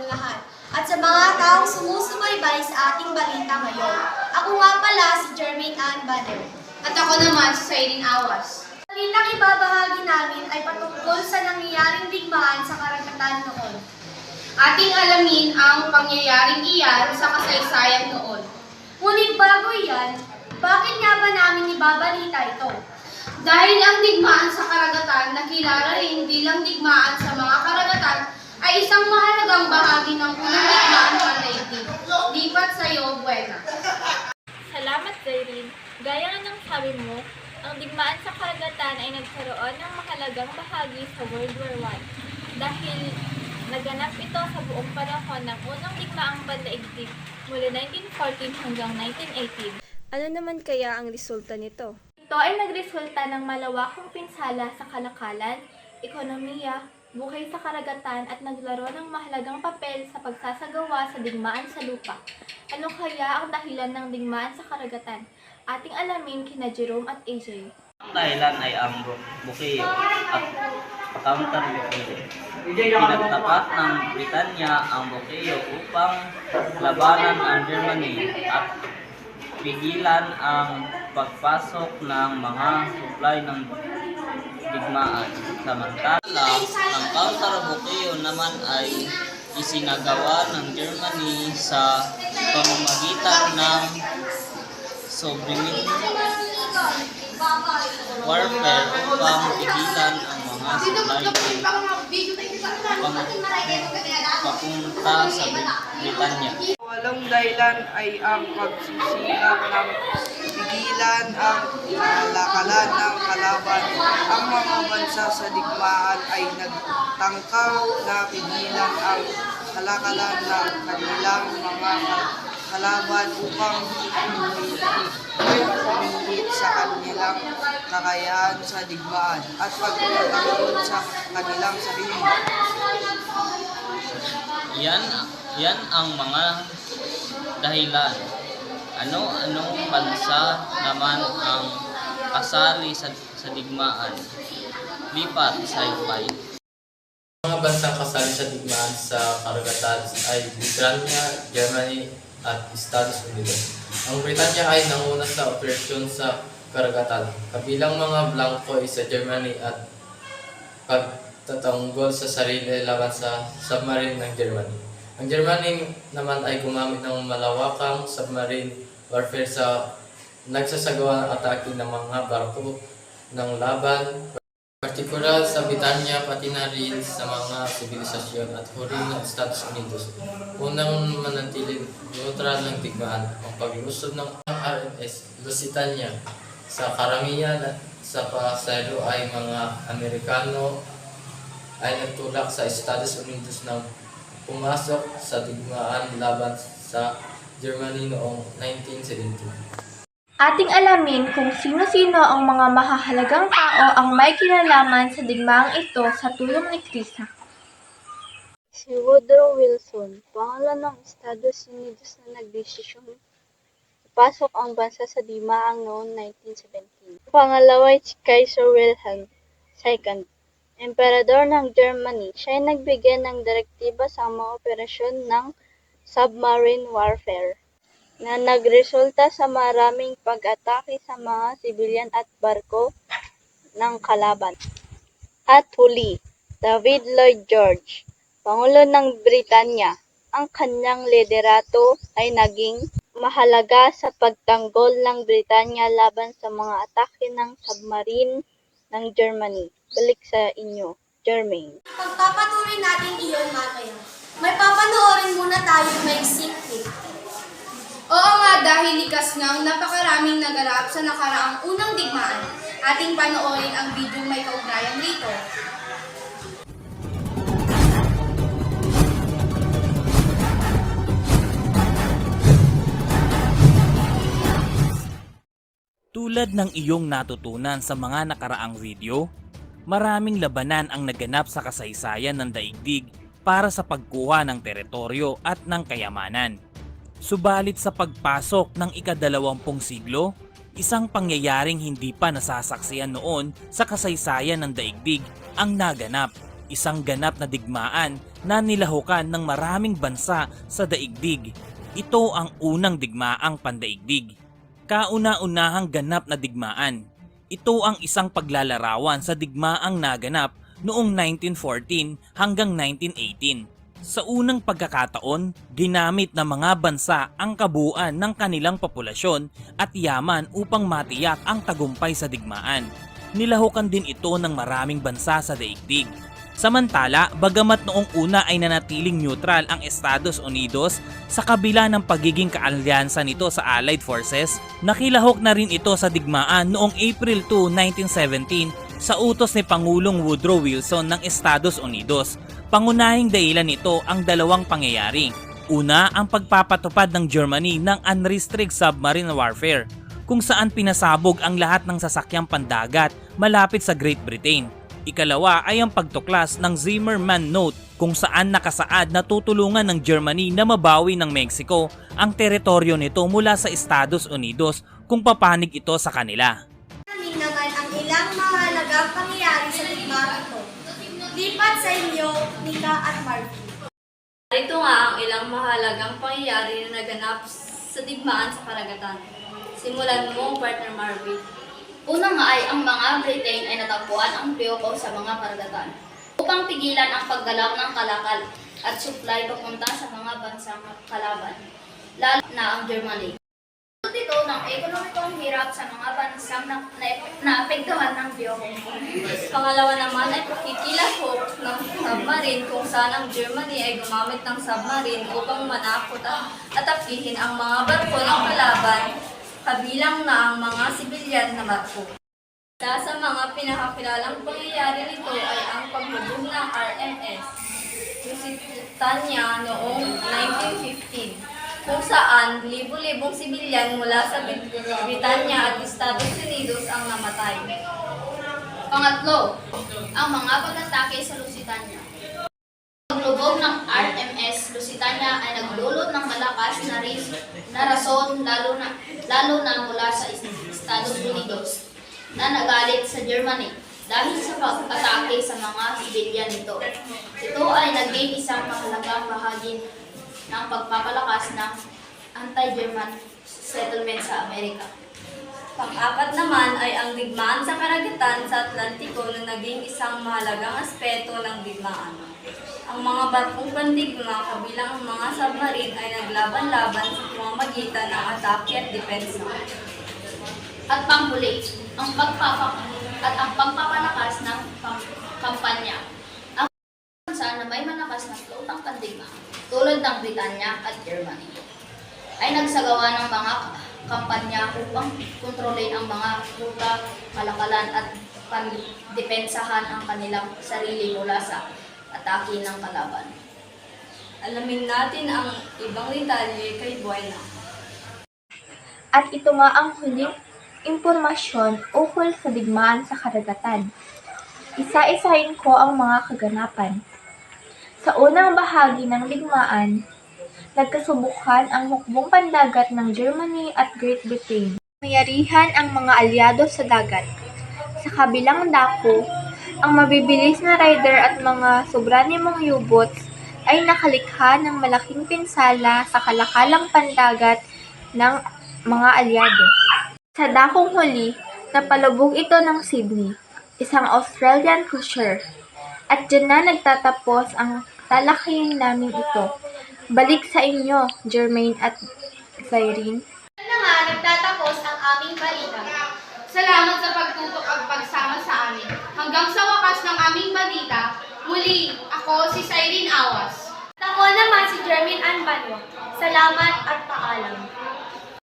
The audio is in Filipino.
lahat at sa mga taong sumusubaybay sa ating balita ngayon. Ako nga pala si Jermaine Ann Banner. At ako naman si Sailin Awas. Balitang ibabahagi namin ay patungkol sa nangyayaring digmaan sa karagatan noon. Ating alamin ang pangyayaring iyan sa kasaysayan noon. Ngunit bago iyan, bakit nga ba namin ibabalita ito? Dahil ang digmaan sa karagatan na kilala rin bilang digmaan sa mga karagatan ay isang mahalagang bahagi ng unang digmaan pandaigdig. Lipat sa iyo, Buena. Salamat, Zairine. Gaya nga ng sabi mo, ang digmaan sa karagatan ay nagkaroon ng mahalagang bahagi sa World War I dahil naganap ito sa buong panahon ng unang digmaang pandaigdig mula 1914 hanggang 1918. Ano naman kaya ang resulta nito? Ito ay nagresulta ng malawakang pinsala sa kalakalan, ekonomiya, buhay sa karagatan at naglaro ng mahalagang papel sa pagsasagawa sa digmaan sa lupa. Ano kaya ang dahilan ng digmaan sa karagatan? Ating alamin kina Jerome at AJ. Ang dahilan ay ang bukeo at counter-bukeo. Pinagtapat ng Britanya ang bukeo upang labanan ang Germany at pigilan ang pagpasok ng mga supply ng digmaan. Samantala, ang counter-bukeo naman ay isinagawa ng Germany sa pamamagitan ng sovereign warfare upang pigilan ang mga supply papunta sa Britanya. Walang dahilan ay ang pagsisikap ng pigilan ang kalakalan ng kalaban. Ang mga bansa sa digmaan ay nagtangka na pigilan ang kalakalan ng kanilang mga kalaban upang humigit sa kanilang kakayahan sa digmaan at pagtatanggol sa kanilang sarili. Yan ang mga dahilan. Ano-anong bansa naman ang kasali sa digmaan? Lipat sa Ipay. Mga bansang kasali sa digmaan sa karagatan ay Britanya, Germany at Estados Unidos. Ang Britanya ay nanguna sa operasyon sa karagatan, kabilang mga Blanco sa Germany at pagtatanggol sa sarili laban sa submarine ng Germany. Ang Germany naman ay gumamit ng malawakang submarine warfare sa nagsasagawa ng atake ng mga barko ng laban, partikular sa Britanya pati na rin sa mga sibilisasyon at huri ng Estados Unidos. Unang manatiling neutral ng digmaan ang paglusod ng RMS Lusitania. Sa karamihan sa pasero ay mga Amerikano ay nagtulak sa Estados Unidos na pumasok sa digmaan laban sa Germany noong 1917. Ating alamin kung sino-sino ang mga mahahalagang tao ang may kinalaman sa digmaang ito sa tulong ni Krisa. Si Woodrow Wilson, pangalan ng Estados Unidos na nagdesisyon ipasok ang bansa sa digmaang noong 1917. Pangalawa ay si Kaiser Wilhelm II, Emperador ng Germany. Siya ay nagbigay ng direktiba sa mga operasyon ng submarine warfare na nagresulta sa maraming pag-atake sa mga sibilyan at barko ng kalaban. At huli, David Lloyd George, Pangulo ng Britanya. Ang kanyang liderato ay naging mahalaga sa pagtanggol ng Britanya laban sa mga atake ng submarine ng Germany. Balik sa inyo, Jermaine. Pagpapatuloy natin iyon mamaya. May papanoorin muna tayo may clip. Oo nga, dahil likas ngang napakaraming naganap sa nakaraang unang digmaan. Ating panoorin ang video may kaugnayan rito. Tulad ng iyong natutunan sa mga nakaraang video, maraming labanan ang naganap sa kasaysayan ng daigdig para sa pagkuha ng teritoryo at ng kayamanan. Subalit sa pagpasok ng ika-20 siglo, isang pangyayaring hindi pa nasasaksiyan noon sa kasaysayan ng daigdig ang naganap. isang ganap na digmaan na nilahukan ng maraming bansa sa daigdig. Ito ang unang digmaang pandaigdig. Kauna-unahang ganap na digmaan. Ito ang isang paglalarawan sa digmaang naganap noong 1914 hanggang 1918. Sa unang pagkakataon, ginamit ng mga bansa ang kabuuan ng kanilang populasyon at yaman upang matiyak ang tagumpay sa digmaan. Nilahukan din ito ng maraming bansa sa daigdig. Samantala, bagamat noong una ay nanatiling neutral ang Estados Unidos sa kabila ng pagiging kaalyansa nito sa Allied Forces, nakilahok na rin ito sa digmaan noong April 2, 1917 sa utos ni Pangulong Woodrow Wilson ng Estados Unidos. Pangunahing dahilan nito ang dalawang pangyayari. Una, ang pagpapatupad ng Germany ng Unrestricted Submarine Warfare, kung saan pinasabog ang lahat ng sasakyang pandagat malapit sa Great Britain. Ikalawa ay ang pagtuklas ng Zimmermann Note, kung saan nakasaad na tutulungan ng Germany na mabawi ng Mexico ang teritoryo nito mula sa Estados Unidos kung papanig ito sa kanila. Namin naman ang ilang mahalagang pangyayari sa digmaan ito. Lipat sa inyo, Nika at Marvin. Ito nga ang ilang mahalagang pangyayari na naganap sa digmaan sa karagatan. Simulan mo, partner Marvin. Una nga ay ang mga Britain ay natagpuan ang Bioko sa mga karagatan upang pigilan ang paggalaw ng kalakal at supply papunta sa mga bansang kalaban, lalo na ang Germany. Dito ng ekonomikong hirap sa mga bansang naapektuhan ng Bioko. Pangalawa naman ay pakikilahok ng submarine kung saan ang Germany ay gumamit ng submarine upang manakot at atakihin ang mga barko ng kalaban, kabilang na ang mga sibilyan na barko. Isa sa mga pinakakilalang pangyayari nito ay ang paghubog ng RMS Lusitania noong 1915, kung saan libo-libong sibilyan mula sa Britanya at Estados Unidos ang namatay. Pangatlo, ang mga pag-atake sa Lusitania. Paglubog ng RMS Lusitania ay nagdulot ng malakas na rason lalo na mula sa Estados Unidos na nagalit sa Germany dahil sa pag-atake sa mga sibilyan nito. Ito ay naging isang mahalagang bahagi ng pagpapalakas ng anti-German settlement sa Amerika. Pang-apat naman ay ang digmaan sa karagatan sa Atlantiko na naging isang mahalagang aspeto ng digmaan. Ang mga barkong pandigma kabilang ang mga submarine ay naglaban-laban sa pamamagitan ng atake at depensa. At panghuli, ang pagpapalakas ng kampanya. Ang bansa na may malakas na flotang pandigma, tulad ng Britanya at Germany, ay nagsagawa ng mga kampanya upang kontrolin ang mga ruta, kalakalan at pandepensahan ang kanilang sarili mula sa atake ng kalaban. Alamin natin ang ibang detalye kay Buena. At ito nga ang huling impormasyon ukol sa digmaan sa karagatan. Isa-isahin ko ang mga kaganapan. Sa unang bahagi ng digmaan, nagkasubukan ang hukbong pandagat ng Germany at Great Britain. Mayarihan ang mga alyado sa dagat. Sa kabilang dako, ang mabibilis na rider at mga sobranimong U-boats ay nakalikha ng malaking pinsala sa kalakalang pandagat ng mga alyado. Sa dakong huli, napalubog ito ng Sydney, isang Australian cruiser. At dyan na nagtatapos ang talakayin namin ito. Balik sa inyo, Jermaine at Zyrene. Na nga, nagtatapos ang aming balita. Salamat sa pagtutok at pagsama sa amin. Hanggang sa wakas ng aming balita, muli, ako si Cyrene Awas. At ako naman si Jermaine Ann Banwa. Salamat at